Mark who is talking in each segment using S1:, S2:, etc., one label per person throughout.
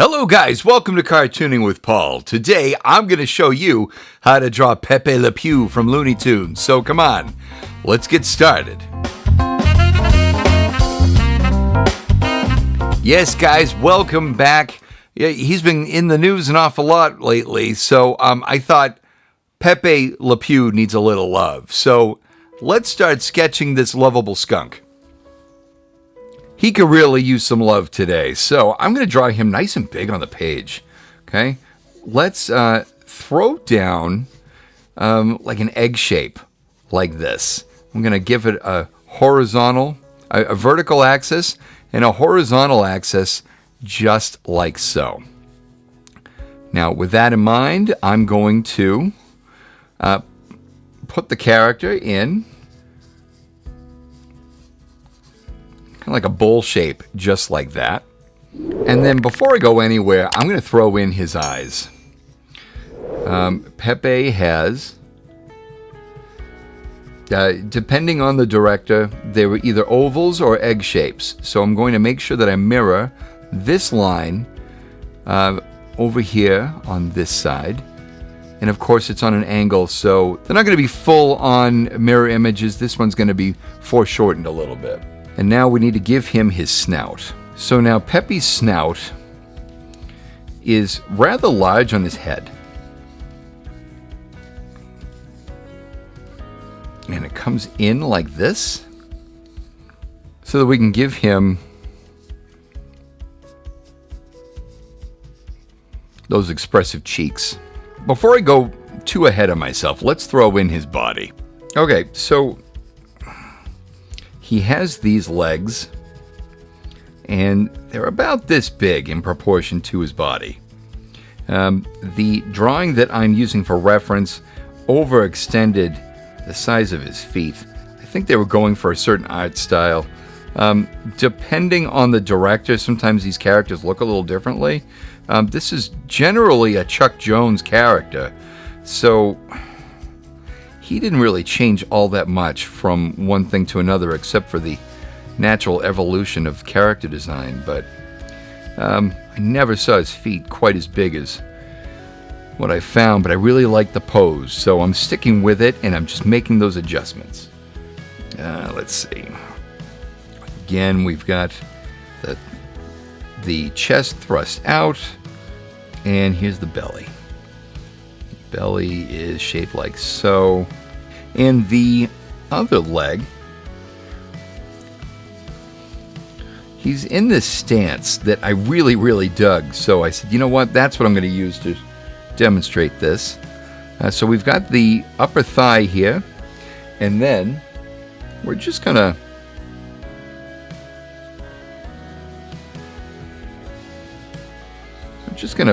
S1: Hello guys, welcome to Cartooning with Paul. Today I'm going to show you how to draw Pepe Le Pew from Looney Tunes. So come on, let's get started. Yes guys, welcome back. Yeah, he's been in the news an awful lot lately, so I thought Pepe Le Pew needs a little love. So let's start sketching this lovable skunk. He could really use some love today, so I'm going to draw him nice and big on the page. Okay, let's throw down like an egg shape, like this. I'm going to give it a horizontal, a vertical axis, and a horizontal axis, just like so. Now, with that in mind, I'm going to put the character in kind of like a bowl shape, just like that. And then before I go anywhere, I'm going to throw in his eyes. Pepe has, depending on the director, they were either ovals or egg shapes. So I'm going to make sure that I mirror this line over here on this side. And of course it's on an angle, so they're not going to be full on mirror images. This one's going to be foreshortened a little bit. And now we need to give him his snout. So now Pepe's snout is rather large on his head. And it comes in like this, so that we can give him those expressive cheeks. Before I go too ahead of myself, let's throw in his body. Okay, so he has these legs, and they're about this big in proportion to his body. The drawing that I'm using for reference overextended the size of his feet. I think they were going for a certain art style. Depending on the director, sometimes these characters look a little differently. This is generally a Chuck Jones character, so he didn't really change all that much from one thing to another, except for the natural evolution of character design. But I never saw his feet quite as big as what I found, but I really like the pose, so I'm sticking with it, and I'm just making those adjustments. Let's see. Again, we've got the chest thrust out, and here's the belly. Belly is shaped like so. And the other leg, he's in this stance that I really dug. So I said, you know what, that's what I'm going to use to demonstrate this. So we've got the upper thigh here, and then we're just going to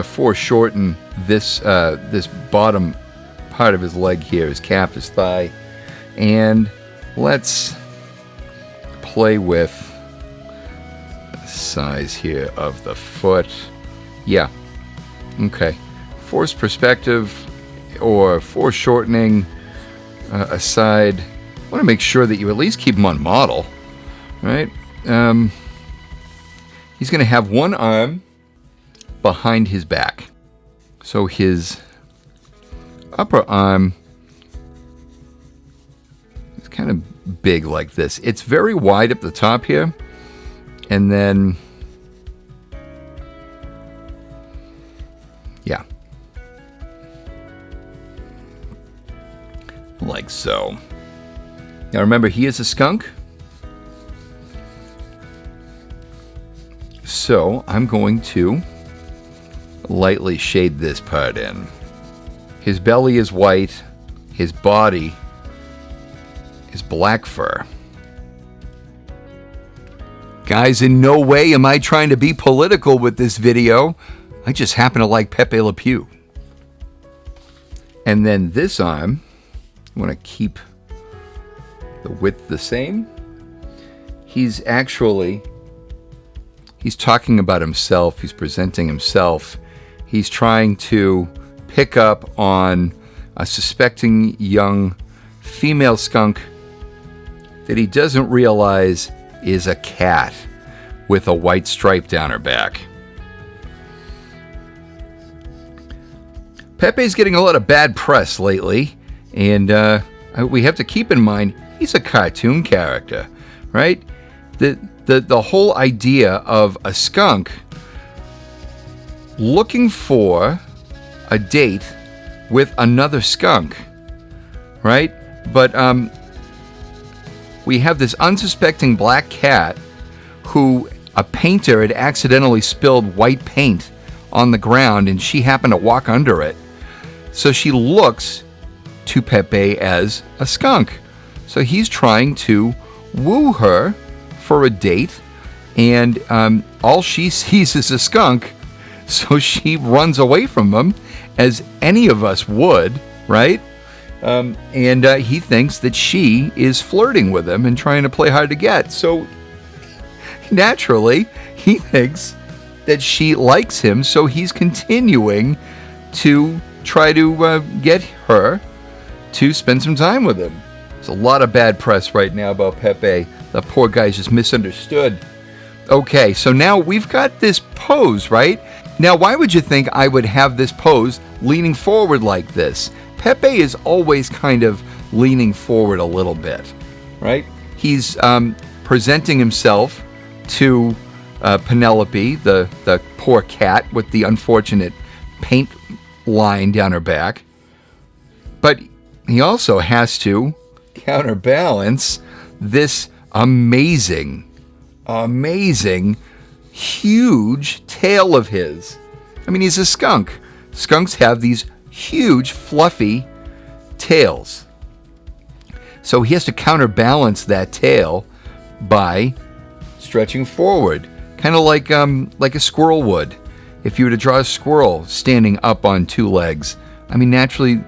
S1: foreshorten this this bottom part of his leg here, his calf, his thigh, and let's play with the size here of the foot. Yeah, okay. Forced perspective or foreshortening aside, I want to make sure that you at least keep him on model, right? He's going to have one arm behind his back. So his upper arm is kind of big like this. It's very wide up the top here, and then yeah, like so. Now remember, he is a skunk, so I'm going to lightly shade this part in. His belly is white, his body is black fur. Guys, in no way am I trying to be political with this video. I just happen to like Pepe Le Pew. And then this arm, I want to keep the width the same. He's talking about himself, he's presenting himself. He's trying to pick up on a suspecting young female skunk that he doesn't realize is a cat with a white stripe down her back. Pepe's getting a lot of bad press lately, and we have to keep in mind he's a cartoon character, right? The whole idea of a skunk looking for a date with another skunk, right? But we have this unsuspecting black cat who a painter had accidentally spilled white paint on the ground, and she happened to walk under it. So she looks to Pepe as a skunk. So he's trying to woo her for a date, and all she sees is a skunk. So she runs away from him, as any of us would, right? And he thinks that she is flirting with him and trying to play hard to get. So naturally, he thinks that she likes him, so he's continuing to try to get her to spend some time with him. There's a lot of bad press right now about Pepe. The poor guy's just misunderstood. Okay, so now we've got this pose, right? Now, why would you think I would have this pose leaning forward like this? Pepe is always kind of leaning forward a little bit, right? He's presenting himself to Penelope, the poor cat with the unfortunate paint line down her back. But he also has to counterbalance this amazing, huge tail of his. I mean, he's a skunk. Skunks have these huge, fluffy tails. So he has to counterbalance that tail by stretching forward, kind of like a squirrel would. If you were to draw a squirrel standing up on two legs, I mean, naturally,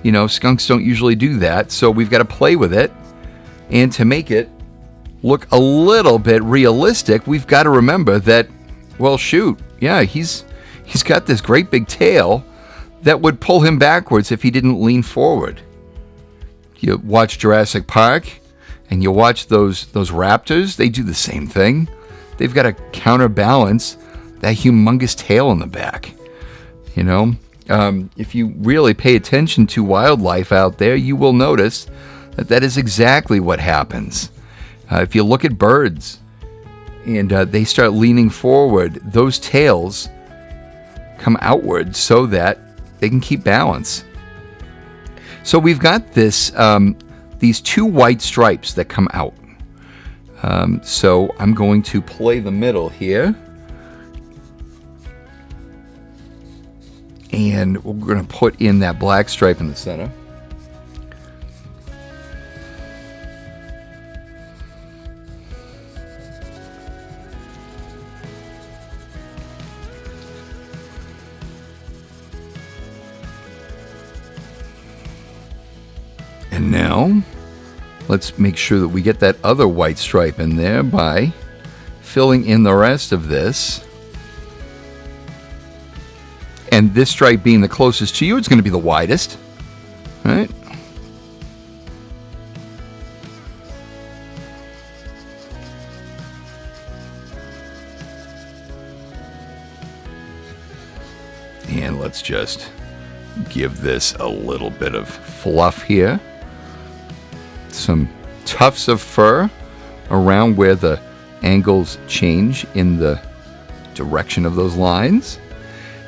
S1: you know, skunks don't usually do that. So we've got to play with it, and to make it look a little bit realistic, we've got to remember that, well, shoot, yeah, he's got this great big tail that would pull him backwards if he didn't lean forward. You watch Jurassic Park, and you watch those raptors, they do the same thing. They've got to counterbalance that humongous tail in the back. You know, if you really pay attention to wildlife out there, you will notice that is exactly what happens. If you look at birds and they start leaning forward, those tails come outward so that they can keep balance. So we've got this these two white stripes that come out. So I'm going to play the middle here. And we're going to put in that black stripe in the center. And now, let's make sure that we get that other white stripe in there by filling in the rest of this. And this stripe being the closest to you, it's going to be the widest, right? And let's just give this a little bit of fluff here. Some tufts of fur around where the angles change in the direction of those lines.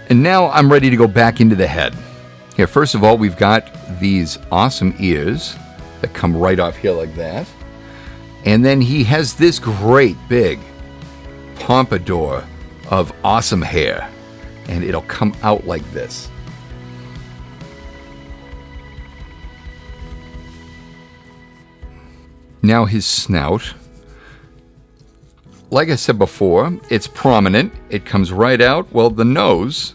S1: And now I'm ready to go back into the head. Here, first of all, we've got these awesome ears that come right off here like that. And then he has this great big pompadour of awesome hair. And it'll come out like this. Now his snout. Like I said before, it's prominent. It comes right out. Well, the nose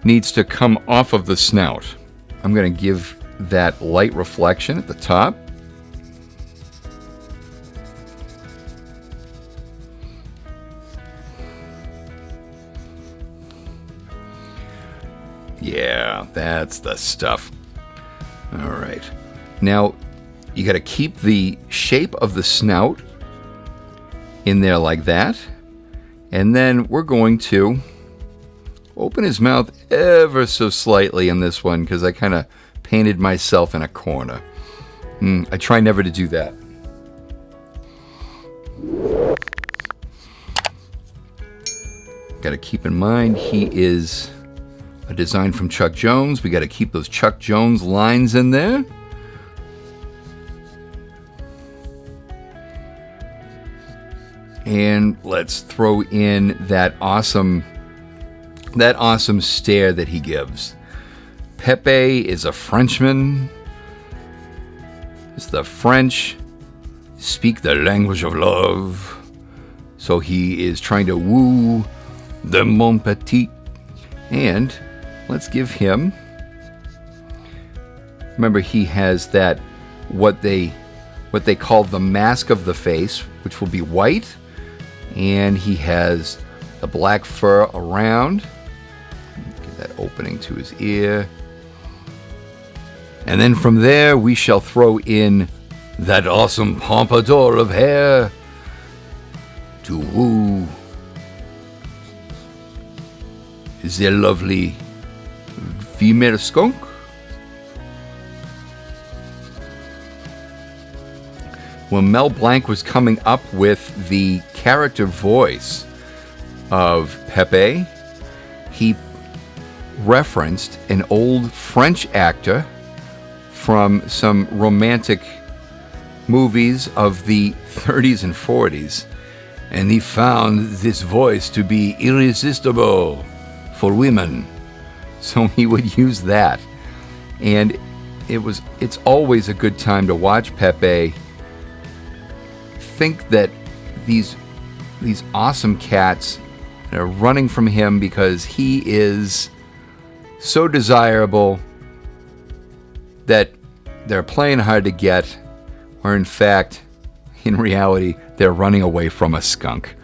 S1: needs to come off of the snout. I'm going to give that light reflection at the top. Yeah, that's the stuff. All right. Now, you got to keep the shape of the snout in there like that. And then we're going to open his mouth ever so slightly in this one because I kind of painted myself in a corner. I try never to do that. Got to keep in mind he is a design from Chuck Jones. We got to keep those Chuck Jones lines in there. And let's throw in that awesome stare that he gives. Pepe is a Frenchman. It's the French speak the language of love. So he is trying to woo the mon petit. And let's give him, remember he has that, what they call the mask of the face, which will be white. And he has the black fur around. Get that opening to his ear. And then from there, we shall throw in that awesome pompadour of hair to woo the lovely female skunk. When Mel Blanc was coming up with the character voice of Pepe, he referenced an old French actor from some romantic movies of the 30s and 40s, and he found this voice to be irresistible for women, so he would use that. And it's always a good time to watch Pepe. Think that these awesome cats are running from him because he is so desirable that they're playing hard to get, or in fact, in reality, they're running away from a skunk.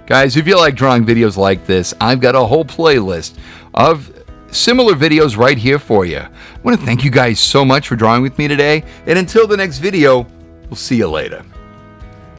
S1: Guys, if you like drawing videos like this, I've got a whole playlist of similar videos right here for you. I want to thank you guys so much for drawing with me today, and until the next video, we'll see you later.